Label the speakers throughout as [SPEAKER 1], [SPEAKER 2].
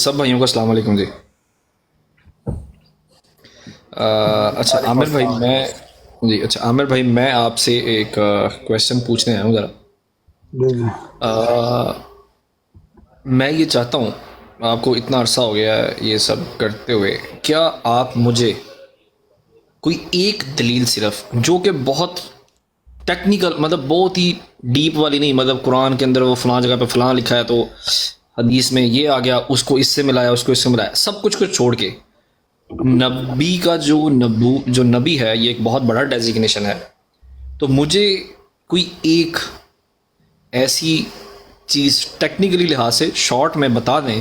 [SPEAKER 1] سب بھائیوں کو السلام علیکم جی۔ اچھا عامر بھائی عامر بھائی میں آپ سے ایک کویشچن پوچھنے آیا ہوں ذرا۔
[SPEAKER 2] جی جی
[SPEAKER 1] میں یہ چاہتا ہوں، آپ کو اتنا عرصہ ہو گیا ہے یہ سب کرتے ہوئے، کیا آپ مجھے کوئی ایک دلیل صرف جو کہ بہت ٹیکنیکل، مطلب بہت ہی ڈیپ والی نہیں، مطلب قرآن کے اندر وہ فلاں جگہ پہ فلاں لکھا ہے تو حدیث میں یہ آ گیا، اس کو اس سے ملایا، اس کو اس سے ملایا، سب کچھ چھوڑ کے نبی کا جو نبی ہے یہ ایک بہت بڑا ڈیزیگنیشن ہے، تو مجھے کوئی ایک ایسی چیز ٹیکنیکلی لحاظ سے شارٹ میں بتا دیں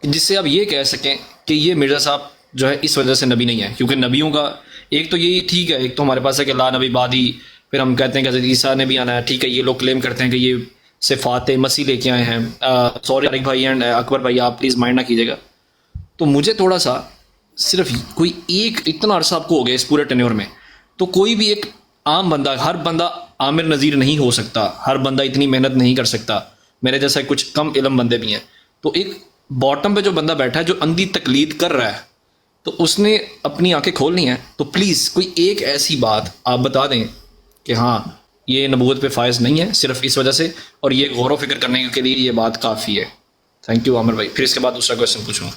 [SPEAKER 1] کہ جس سے آپ یہ کہہ سکیں کہ یہ مرزا صاحب جو ہے اس وجہ سے نبی نہیں ہے۔ کیونکہ نبیوں کا ایک تو یہی ٹھیک ہے، ایک تو ہمارے پاس ہے کہ لا نبی بعدی، پھر ہم کہتے ہیں کہ حضرت عیسیٰ نے بھی آنا ہے، ٹھیک ہے، یہ لوگ کلیم کرتے ہیں کہ یہ صفات مسیح لے کے آئے ہیں۔ سوری طارق بھائی اینڈ اکبر بھائی، آپ پلیز مائنڈ نہ کیجیے گا۔ تو مجھے تھوڑا سا صرف کوئی ایک، اتنا عرصہ آپ کو ہو گیا اس پورے ٹینیور میں، تو کوئی بھی ایک عام بندہ، ہر بندہ عامر نذیر نہیں ہو سکتا، ہر بندہ اتنی محنت نہیں کر سکتا، میرے جیسا کچھ کم علم بندے بھی ہیں، تو ایک باٹم پہ جو بندہ بیٹھا ہے جو اندھی تقلید کر رہا ہے، تو اس نے اپنی آنکھیں کھولنی ہیں، تو پلیز کوئی ایک ایسی بات آپ بتا دیں کہ ہاں یہ نبوت پہ فائز نہیں ہے صرف اس وجہ سے، اور یہ غور و فکر کرنے کے لیے یہ بات کافی ہے۔ تھینک یو عامر بھائی، پھر اس کے بعد دوسرا کویشچن پوچھوں گا۔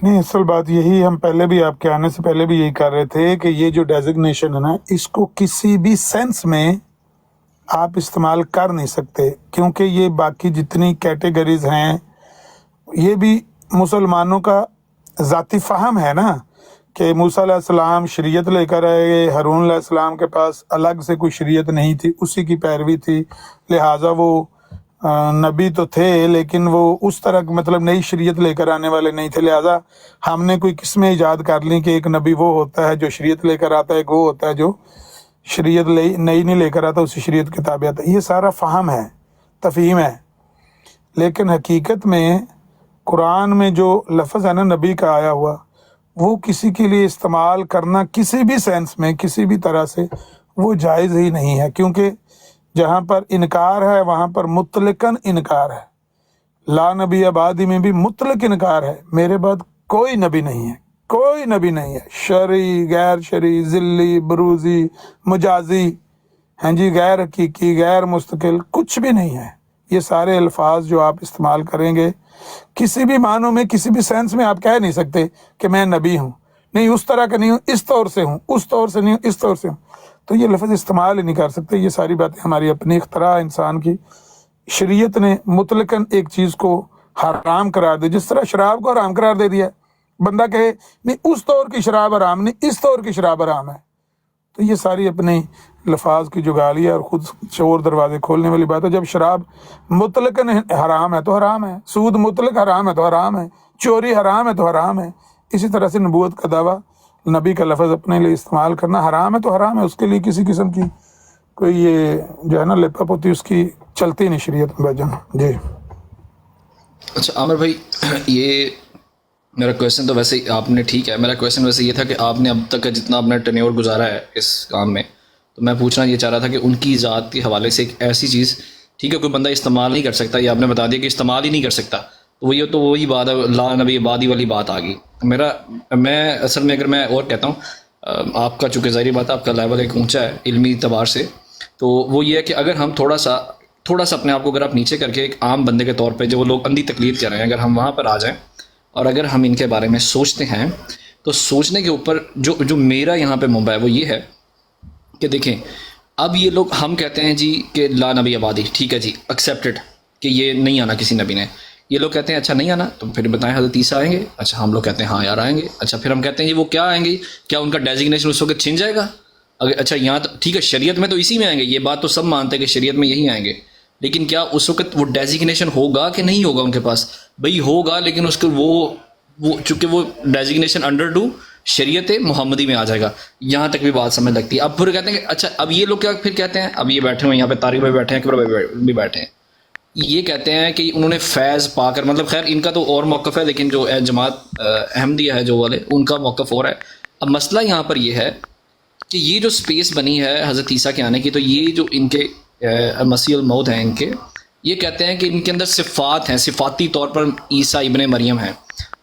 [SPEAKER 2] نہیں، اصل بات یہی، ہم پہلے بھی آپ کے آنے سے پہلے بھی یہی کر رہے تھے کہ یہ جو ڈیزگنیشن ہے نا، اس کو کسی بھی سینس میں آپ استعمال کر نہیں سکتے، کیونکہ یہ باقی جتنی کیٹیگریز ہیں یہ بھی مسلمانوں کا ذاتی فہم ہے نا، کہ موسیٰ علیہ السلام شریعت لے کر آئے، ہارون علیہ السلام کے پاس الگ سے کوئی شریعت نہیں تھی، اسی کی پیروی تھی، لہٰذا وہ نبی تو تھے لیکن وہ اس طرح مطلب نئی شریعت لے کر آنے والے نہیں تھے، لہٰذا ہم نے کوئی قسمیں ایجاد کر لیں کہ ایک نبی وہ ہوتا ہے جو شریعت لے کر آتا ہے، ایک وہ ہوتا ہے جو شریعت نئی نہیں لے کر آتا، اسی شریعت کے تابع آتا ہے۔ یہ سارا فہم ہے، تفہیم ہے، لیکن حقیقت میں قرآن میں جو لفظ ہے نا نبی کا آیا ہوا، وہ کسی کے لیے استعمال کرنا کسی بھی سینس میں کسی بھی طرح سے وہ جائز ہی نہیں ہے، کیونکہ جہاں پر انکار ہے وہاں پر مطلقاً انکار ہے۔ لا نبی بعدی میں بھی مطلق انکار ہے، میرے بعد کوئی نبی نہیں ہے، کوئی نبی نہیں ہے، شرعی، غیر شرعی، ذلی، بروزی، مجازی، ہاں جی، غیر حقیقی، غیر مستقل، کچھ بھی نہیں ہے۔ یہ سارے الفاظ جو آپ استعمال کریں گے کسی بھی معنوں میں کسی بھی سینس میں آپ کہہ نہیں سکتے کہ میں نبی ہوں، نہیں اس طرح کا نہیں ہوں، اس طور سے ہوں، اس طور سے نہیں ہوں، اس طور سے ہوں، تو یہ لفظ استعمال ہی نہیں کر سکتے۔ یہ ساری باتیں ہماری اپنی اختراع انسان کی۔ شریعت نے مطلقاً ایک چیز کو حرام قرار دے، جس طرح شراب کو حرام قرار دے دیا ہے، بندہ کہے نہیں اس طور کی شراب حرام نہیں، اس طور کی شراب حرام ہے، تو یہ ساری اپنی لفاظ کی جگالی ہے اور خود چور دروازے کھولنے والی بات ہے۔ جب شراب مطلقاً حرام ہے تو حرام ہے، سود مطلق حرام ہے تو حرام ہے، چوری حرام ہے تو حرام ہے، اسی طرح سے نبوت کا دعویٰ، نبی کا لفظ اپنے لیے استعمال کرنا حرام ہے تو حرام ہے، اس کے لیے کسی قسم کی کوئی یہ جو ہے نا لپا پوتی اس کی چلتی نہیں شریعت میں بھائی جان۔ جی
[SPEAKER 1] اچھا عامر بھائی، یہ میرا کویشچن تو ویسے آپ نے ٹھیک ہے، میرا کویشچن ویسے یہ تھا کہ آپ نے اب تک کا جتنا اپنا ٹینیور گزارا ہے اس کام میں، تو میں پوچھنا یہ چاہ رہا تھا کہ ان کی ذات کے حوالے سے ایک ایسی چیز، ٹھیک ہے کوئی بندہ استعمال نہیں کر سکتا، یہ آپ نے بتا دیا کہ استعمال ہی نہیں کر سکتا، تو وہی بات ہے، لا نبی بعدی والی بات آ گئی۔ میں اصل میں اگر میں اور کہتا ہوں، آپ کا چونکہ ظاہری بات ہے آپ کا لیول ایک اونچا ہے علمی اعتبار سے، تو وہ یہ ہے کہ اگر ہم تھوڑا سا اپنے آپ کو اگر آپ نیچے کر کے ایک عام بندے کے طور پہ جو وہ لوگ اندھی تقلید کر رہے ہیں، اگر ہم وہاں پر آ جائیں اور اگر ہم ان کے بارے میں سوچتے ہیں، تو سوچنے کے اوپر جو میرا یہاں پہ منبع ہے وہ یہ ہے کہ دیکھیں، اب یہ لوگ ہم کہتے ہیں جی کہ لا نبی آبادی، ٹھیک ہے جی ایکسیپٹڈ کہ یہ نہیں آنا کسی نبی نے، یہ لوگ کہتے ہیں اچھا نہیں آنا، تو پھر بتائیں حضرت عیسیٰ آئیں گے؟ اچھا ہم لوگ کہتے ہیں ہاں یار آئیں گے، اچھا پھر ہم کہتے ہیں یہ وہ کیا آئیں گے، کیا ان کا ڈیزگنیشن اس وقت چھن جائے گا؟ اچھا یہاں ٹھیک ہے شریعت میں تو اسی میں آئیں گے، یہ بات تو سب مانتے ہیں کہ شریعت میں یہی آئیں گے، لیکن کیا اس وقت وہ ڈیزگنیشن ہوگا کہ نہیں ہوگا ان کے پاس؟ بھئی ہوگا، لیکن اس کو وہ چونکہ وہ ڈیزگنیشن انڈر ڈو شریعت محمدی میں آ جائے گا، یہاں تک بھی بات سمجھ لگتی ہے۔ اب پھر کہتے ہیں کہ اچھا اب یہ لوگ کیا پھر کہتے ہیں، اب یہ بیٹھے ہوئے یہاں پہ طارق بھائی بیٹھے ہیں، اکبر بھائی بھی بیٹھے ہیں، یہ کہتے ہیں کہ انہوں نے فیض پا کر، مطلب خیر ان کا تو اور موقف ہے، لیکن جو جماعت احمدیہ ہے جو والے، ان کا موقف اور ہے۔ اب مسئلہ یہاں پر یہ ہے کہ یہ جو سپیس بنی ہے حضرت عیسیٰ کے آنے کی، تو یہ جو ان کے مسیح الموت ہیں ان کے، یہ کہتے ہیں کہ ان کے اندر صفات ہیں، صفاتی طور پر عیسیٰ ابن مریم ہیں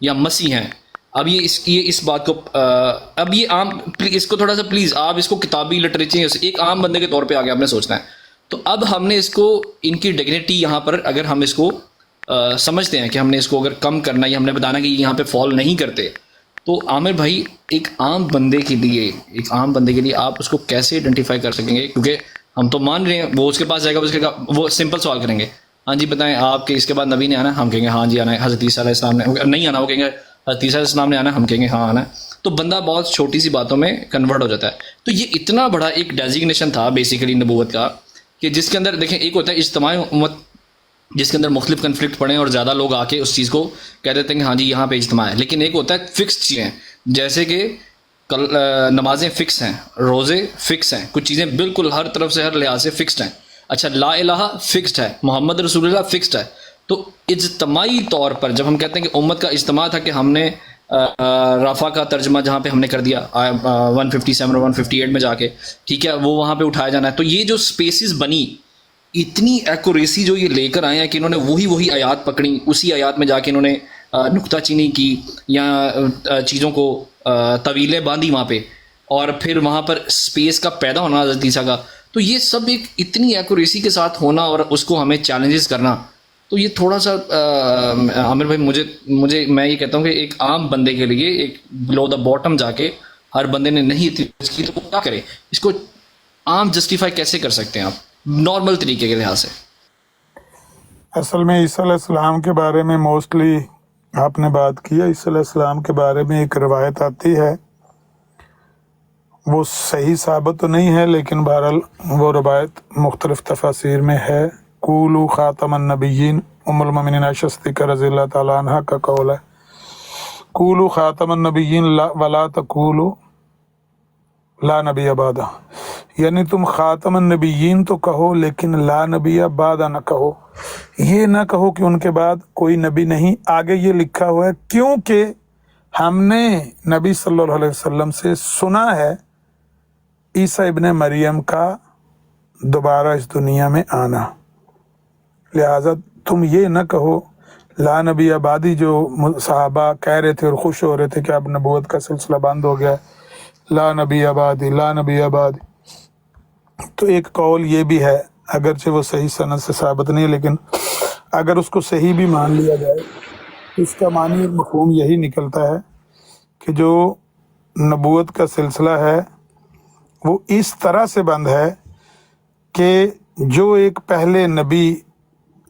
[SPEAKER 1] یا مسیح ہیں. اب یہ اس بات کو اب یہ عام، اس کو تھوڑا سا پلیز آپ اس کو کتابی لٹریچر ایک عام بندے کے طور پہ آگے آپ نے سوچنا ہے. تو اب ہم نے اس کو ان کی ڈگنیٹی یہاں پر اگر ہم اس کو سمجھتے ہیں کہ ہم نے اس کو اگر کم کرنا یا ہم نے بتانا کہ یہاں پہ فال نہیں کرتے، تو عامر بھائی ایک عام بندے کے لیے آپ اس کو کیسے آئیڈینٹیفائی کر سکیں گے؟ کیونکہ ہم تو مان رہے ہیں وہ اس کے پاس جائے گا، وہ سمپل سوال کریں گے، ہاں جی بتائیں آپ کے اس کے بعد نبی نے آنا، ہم کہیں گے ہاں جی آنا ہے. حضرت عیسیٰ علیہ السلام نے نہیں آنا، وہ کہیں گے حضرت عیسیٰ علیہ السلام نے آنا، ہم کہیں گے ہاں آنا ہے. تو بندہ بہت چھوٹی سی باتوں میں کنورٹ ہو جاتا ہے. تو یہ اتنا بڑا ایک ڈیزگنیشن تھا بیسیکلی نبوت کا، کہ جس کے اندر دیکھیں ایک ہوتا ہے اجتماعی امت جس کے اندر مختلف کنفلکٹ پڑیں اور زیادہ لوگ آ کے اس چیز کو کہہ دیتے ہیں کہ ہاں جی یہاں پہ اجتماع ہے. لیکن ایک ہوتا ہے فکس چیزیں، جیسے کہ نمازیں فکس ہیں، روزے فکس ہیں، کچھ چیزیں بالکل ہر طرف سے ہر لحاظ سے فکسڈ ہیں. اچھا لا الہ فکسڈ ہے، محمد رسول اللہ فکسڈ ہے. تو اجتماعی طور پر جب ہم کہتے ہیں کہ امت کا اجتماع تھا کہ ہم نے رافع کا ترجمہ جہاں پہ ہم نے کر دیا 157 اور 158 میں جا کے، ٹھیک ہے، وہ وہاں پہ اٹھایا جانا ہے. تو یہ جو سپیسز بنی، اتنی ایکوریسی جو یہ لے کر آئے ہیں کہ انہوں نے وہی آیات پکڑی، اسی آیات میں جا کے انہوں نے نکتہ چینی کی یا چیزوں کو طویلیں باندھی وہاں پہ، اور پھر وہاں پر اسپیس کا پیدا ہونا حضرت عیسیٰ کا. تو یہ سب ایک اتنی ایکوریسی کے ساتھ ہونا اور اس کو ہمیں چیلنجز کرنا، تو یہ تھوڑا سا عامر بھائی مجھے میں یہ کہتا ہوں کہ ایک عام بندے کے لیے ایک بلو دا باٹم جا کے ہر بندے نے نہیں اتنی کی تو وہ کیا کرے؟ اس کو عام جسٹیفائی کیسے کر سکتے ہیں آپ نارمل طریقے کے لحاظ سے؟
[SPEAKER 2] اصل میں عیسیٰ علیہ السلام کے بارے میں موسٹلی آپ نے بات کی ہے. عیسیٰ علیہ السلام کے بارے میں ایک روایت آتی ہے، وہ صحیح ثابت تو نہیں ہے لیکن بہرحال وہ روایت مختلف تفاسیر میں ہے. قولوا خاتم النبیین، ام المؤمنین عائشہ صدیقہ رضی اللہ تعالیٰ عنہ کا قول ہے، قولوا خاتم النبیین ولا تقولوا لا نبی بعدہ، یعنی تم خاتم النبیین تو کہو لیکن لا نبی بعدہ نہ کہو. یہ نہ کہو کہ ان کے بعد کوئی نبی نہیں. آگے یہ لکھا ہوا ہے کیونکہ ہم نے نبی صلی اللہ علیہ وسلم سے سنا ہے عیسیٰ ابن مریم کا دوبارہ اس دنیا میں آنا، لہٰذا تم یہ نہ کہو لا نبی آبادی. جو صحابہ کہہ رہے تھے اور خوش ہو رہے تھے کہ اب نبوت کا سلسلہ بند ہو گیا، لا نبی آبادی لا نبی آبادی. تو ایک قول یہ بھی ہے، اگرچہ وہ صحیح سند سے ثابت نہیں ہے، لیکن اگر اس کو صحیح بھی مان لیا جائے تو اس کا معنی اور مفہوم یہی نکلتا ہے کہ جو نبوت کا سلسلہ ہے وہ اس طرح سے بند ہے کہ جو ایک پہلے نبی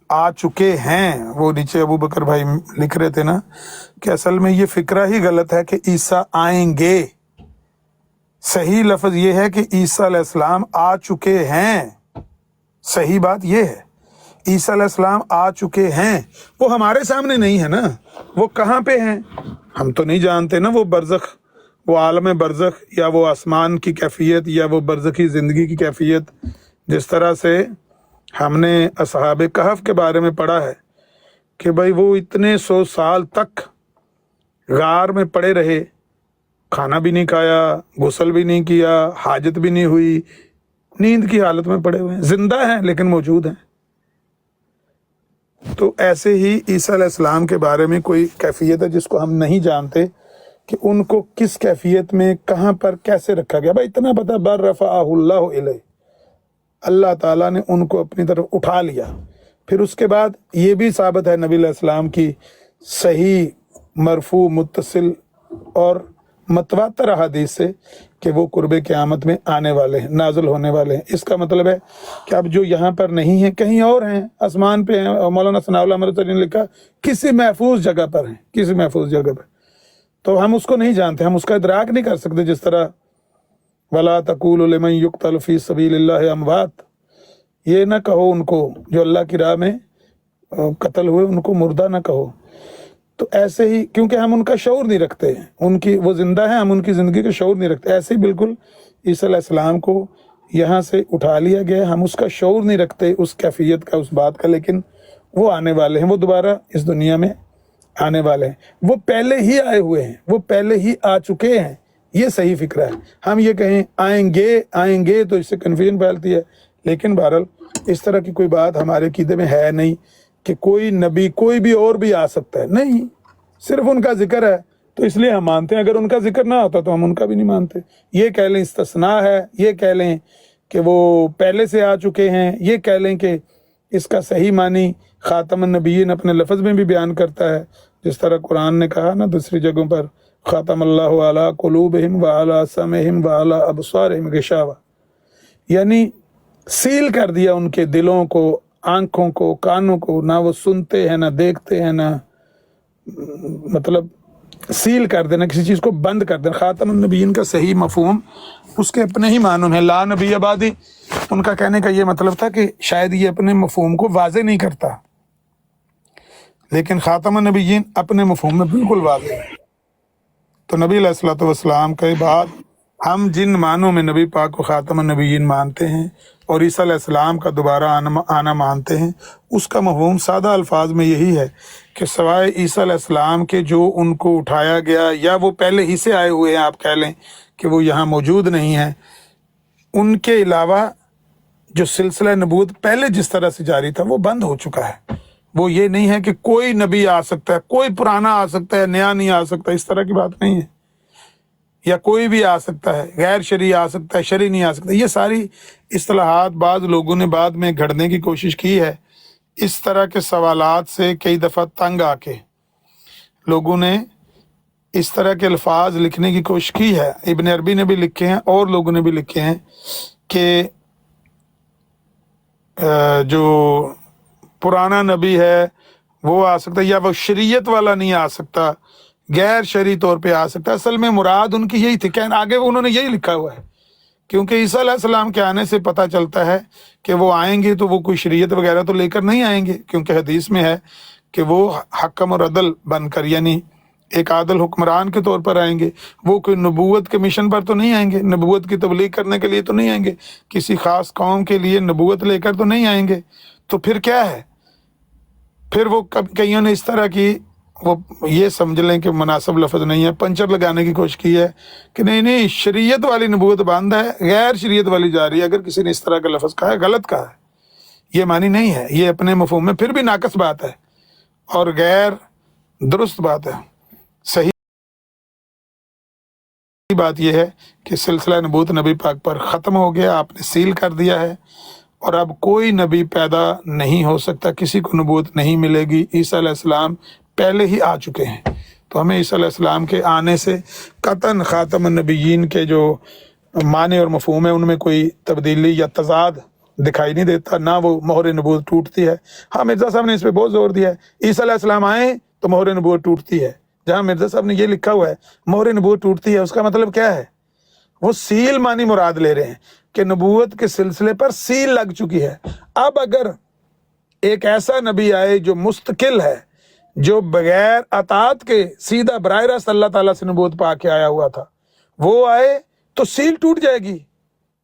[SPEAKER 2] آ چکے ہیں، وہ نیچے ابو بکر بھائی لکھ رہے تھے نا کہ اصل میں یہ فکرہ ہی غلط ہے کہ عیسیٰ آئیں گے. صحیح لفظ یہ ہے کہ عیسیٰ علیہ السلام آ چکے ہیں. صحیح بات یہ ہے عیسیٰ علیہ السلام آ چکے ہیں. وہ ہمارے سامنے نہیں ہے نا، وہ کہاں پہ ہیں ہم تو نہیں جانتے نا. وہ برزخ، وہ عالم برزخ، یا وہ آسمان کی کیفیت، یا وہ برزخی زندگی کی کیفیت. جس طرح سے ہم نے اصحاب کہف کے بارے میں پڑھا ہے کہ بھائی وہ اتنے 100 سال تک غار میں پڑے رہے، کھانا بھی نہیں کھایا، غسل بھی نہیں کیا، حاجت بھی نہیں ہوئی، نیند کی حالت میں پڑے ہوئے ہیں، زندہ ہیں لیکن موجود ہیں. تو ایسے ہی عیسیٰ علیہ السلام کے بارے میں کوئی کیفیت ہے جس کو ہم نہیں جانتے کہ ان کو کس کیفیت میں کہاں پر کیسے رکھا گیا. بھائی اتنا پتہ بر رفعہ اللہ الیہ، اللہ تعالیٰ نے ان کو اپنی طرف اٹھا لیا. پھر اس کے بعد یہ بھی ثابت ہے نبی علیہ السلام کی صحیح مرفوع متصل اور متواتر احادیث سے کہ وہ قرب قیامت میں آنے والے ہیں، نازل ہونے والے ہیں. اس کا مطلب ہے کہ اب جو یہاں پر نہیں ہیں کہیں اور ہیں، آسمان پہ ہیں. اور مولانا ثناء اللہ مرتضی نے لکھا کسی محفوظ جگہ پر ہیں، کسی محفوظ جگہ پر. تو ہم اس کو نہیں جانتے، ہم اس کا ادراک نہیں کر سکتے. جس طرح وَلَا تَقُولُوا لِمَن يُقْتَلُ فِي سَبِيلِ اللَّهِ أَمْوَاتٌ، یہ نہ کہو ان کو جو اللہ کی راہ میں قتل ہوئے ان کو مردہ نہ کہو. تو ایسے ہی کیونکہ ہم ان کا شعور نہیں رکھتے، ان کی وہ زندہ ہیں، ہم ان کی زندگی کا شعور نہیں رکھتے. ایسے ہی بالکل عیسیٰ علیہ السلام کو یہاں سے اٹھا لیا گیا، ہم اس کا شعور نہیں رکھتے، اس کیفیت کا، اس بات کا. لیکن وہ آنے والے ہیں، وہ دوبارہ اس دنیا میں آنے والے ہیں. وہ پہلے ہی آئے ہوئے ہیں، وہ پہلے ہی آ چکے ہیں. یہ صحیح فکرہ ہے. ہم یہ کہیں آئیں گے تو اس سے کنفیوژن پھیلتی ہے. لیکن بہرحال اس طرح کی کوئی بات ہمارے عقیدے میں ہے نہیں کہ کوئی نبی کوئی بھی اور بھی آ سکتا ہے، نہیں، صرف ان کا ذکر ہے تو اس لیے ہم مانتے ہیں، اگر ان کا ذکر نہ ہوتا تو ہم ان کا بھی نہیں مانتے۔ یہ کہہ لیں استثناء ہے، یہ کہہ لیں کہ وہ پہلے سے آ چکے ہیں، یہ کہہ لیں کہ اس کا صحیح معنی خاتم النبیین اپنے لفظ میں بھی بیان کرتا ہے، جس طرح قرآن نے کہا نا دوسری جگہوں پر خاتم اللہ علی قلوبہم وعلی سمعہم وعلی ابصارہم غشاوہ، یعنی سیل کر دیا ان کے دلوں کو، آنکھوں کو، کانوں کو، نہ وہ سنتے ہیں نہ دیکھتے ہیں، نہ مطلب سیل کر دینا، کسی چیز کو بند کر دینا۔ خاتم النبیین کا صحیح مفہوم اس کے اپنے ہی معنوں ہے، لا نبی آبادی، ان کا کہنے کا یہ مطلب تھا کہ شاید یہ اپنے مفہوم کو واضح نہیں کرتا، لیکن خاتم النبیین اپنے مفہوم میں بالکل واضح ہے۔ تو نبی علیہ الصلوۃ والسلام کے بعد ہم جن معنوں میں نبی پاک کو خاتم النبیین مانتے ہیں اور عیسیٰ علیہ السلام کا دوبارہ آنا مانتے ہیں، اس کا مفہوم سادہ الفاظ میں یہی ہے کہ سوائے عیسیٰ علیہ السلام کے جو ان کو اٹھایا گیا یا وہ پہلے ہی سے آئے ہوئے ہیں، آپ کہہ لیں کہ وہ یہاں موجود نہیں ہیں، ان کے علاوہ جو سلسلہ نبوت پہلے جس طرح سے جاری تھا وہ بند ہو چکا ہے۔ وہ یہ نہیں ہے کہ کوئی نبی آ سکتا ہے، کوئی پرانا آ سکتا ہے، نیا نہیں آ سکتا، اس طرح کی بات نہیں ہے، یا کوئی بھی آ سکتا ہے، غیر شرعی آ سکتا ہے، شرعی نہیں آ سکتا۔ یہ ساری اصطلاحات بعض لوگوں نے بعد میں گھڑنے کی کوشش کی ہے۔ اس طرح کے سوالات سے کئی دفعہ تنگ آ کے لوگوں نے اس طرح کے الفاظ لکھنے کی کوشش کی ہے، ابن عربی نے بھی لکھے ہیں اور لوگوں نے بھی لکھے ہیں کہ جو پرانا نبی ہے وہ آ سکتا ہے، یا وہ شریعت والا نہیں آ سکتا، غیر شرعی طور پہ آ سکتا ہے۔ اصل میں مراد ان کی یہی تھی، کہ آگے انہوں نے یہی لکھا ہوا ہے، کیونکہ عیسیٰ علیہ السلام کے آنے سے پتہ چلتا ہے کہ وہ آئیں گے تو وہ کوئی شریعت وغیرہ تو لے کر نہیں آئیں گے، کیونکہ حدیث میں ہے کہ وہ حکم اور عدل بن کر، یعنی ایک عادل حکمران کے طور پر آئیں گے، وہ کوئی نبوت کے مشن پر تو نہیں آئیں گے، نبوت کی تبلیغ کرنے کے لیے تو نہیں آئیں گے، کسی خاص قوم کے لیے نبوت لے کر تو نہیں آئیں گے۔ تو پھر کیا ہے؟ پھر وہ کئیوں نے اس طرح کی، وہ یہ سمجھ لیں کہ مناسب لفظ نہیں ہے، پنچر لگانے کی کوشش کی ہے کہ نہیں شریعت والی نبوت بند ہے، غیر شریعت والی جاری ہے۔ اگر کسی نے اس طرح کا لفظ کہا ہے، غلط کہا ہے، یہ معنی نہیں ہے، یہ اپنے مفہوم میں پھر بھی ناقص بات ہے اور غیر درست بات ہے۔ صحیح بات یہ ہے کہ سلسلہ نبوت نبی پاک پر ختم ہو گیا، آپ نے سیل کر دیا ہے، اور اب کوئی نبی پیدا نہیں ہو سکتا، کسی کو نبوت نہیں ملے گی۔ عیسیٰ علیہ السلام پہلے ہی آ چکے ہیں، تو ہمیں عیسیٰ علیہ السلام کے آنے سے قطعاً خاتم النبیین کے جو معنی اور مفہوم ہے ان میں کوئی تبدیلی یا تضاد دکھائی نہیں دیتا، نہ وہ مہر نبوت ٹوٹتی ہے۔ ہاں، مرزا صاحب نے اس پہ بہت زور دیا ہے، عیسیٰ علیہ السلام آئیں تو مہر نبوت ٹوٹتی ہے، جہاں مرزا صاحب نے یہ لکھا ہوا ہے مہر نبوت ٹوٹتی ہے، اس کا مطلب کیا ہے؟ وہ سیل معنی مراد لے رہے ہیں کہ نبوت کے سلسلے پر سیل لگ چکی ہے۔ اب اگر ایک ایسا نبی آئے جو مستقل ہے، جو بغیر اطاعت کے سیدھا براہ راست اللہ تعالیٰ سے نبوت پا کے آیا ہوا تھا، وہ آئے تو سیل ٹوٹ جائے گی۔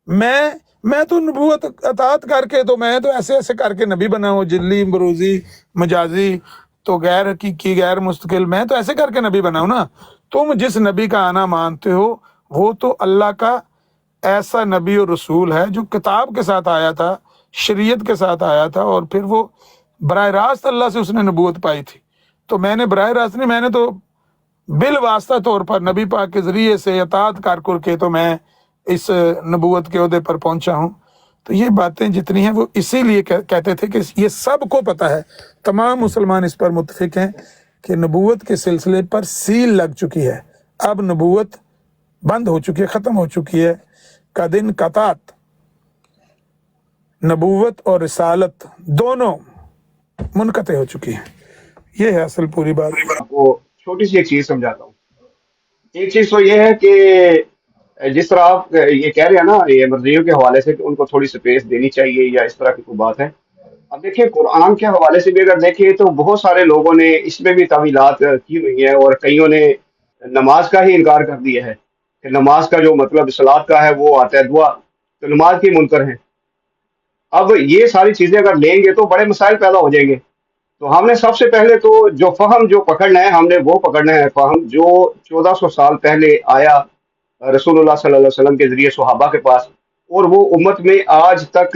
[SPEAKER 2] میں تو نبوت اطاعت کر کے تو میں تو ایسے کر کے نبی بنا ہوں، جلی، بروزی، مجازی، تو غیر حقیقی، غیر مستقل، میں تو ایسے کر کے نبی بنا ہوں نا۔ تم جس نبی کا آنا مانتے ہو وہ تو اللہ کا ایسا نبی اور رسول ہے جو کتاب کے ساتھ آیا تھا، شریعت کے ساتھ آیا تھا، اور پھر وہ براہ راست اللہ سے اس نے نبوت پائی تھی۔ تو میں نے براہ راست نہیں، میں نے تو بالواسطہ طور پر نبی پاک کے ذریعے سے اطاعت کر کے تو میں اس نبوت کے عہدے پر پہنچا ہوں۔ تو یہ باتیں جتنی ہیں وہ اسی لیے کہتے تھے کہ یہ سب کو پتہ ہے، تمام مسلمان اس پر متفق ہیں کہ نبوت کے سلسلے پر سیل لگ چکی ہے، اب نبوت بند ہو چکی ہے، ختم ہو چکی ہے۔ قدن قطعت، نبوت اور رسالت دونوں منقطع ہو چکی ہیں، یہ ہے اصل پوری بات۔
[SPEAKER 3] آپ کو چھوٹی سی ایک چیز سمجھاتا ہوں۔ ایک چیز تو یہ ہے کہ جس طرح آپ یہ کہہ رہے ہیں نا، یہ مرضیوں کے حوالے سے کہ ان کو تھوڑی سپیس دینی چاہیے یا اس طرح کی کوئی بات ہے، اب دیکھیں قرآن کے حوالے سے بھی اگر دیکھیں تو بہت سارے لوگوں نے اس میں بھی تعویلات کی ہوئی ہیں، اور کئیوں نے نماز کا ہی انکار کر دیا ہے کہ نماز کا جو مطلب صلاۃ کا ہے وہ آتا ہے دعا، تو نماز کی منکر ہیں۔ اب یہ ساری چیزیں اگر لیں گے تو بڑے مسائل پیدا ہو جائیں گے۔ تو ہم نے سب سے پہلے تو جو فہم جو پکڑنا ہے، ہم نے وہ پکڑنا ہے فہم جو 1400 سال پہلے آیا رسول اللہ صلی اللہ علیہ وسلم کے ذریعے صحابہ کے پاس، اور وہ امت میں آج تک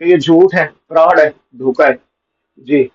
[SPEAKER 3] کہ یہ جھوٹ ہے، فراڈ ہے، دھوکہ ہے. جی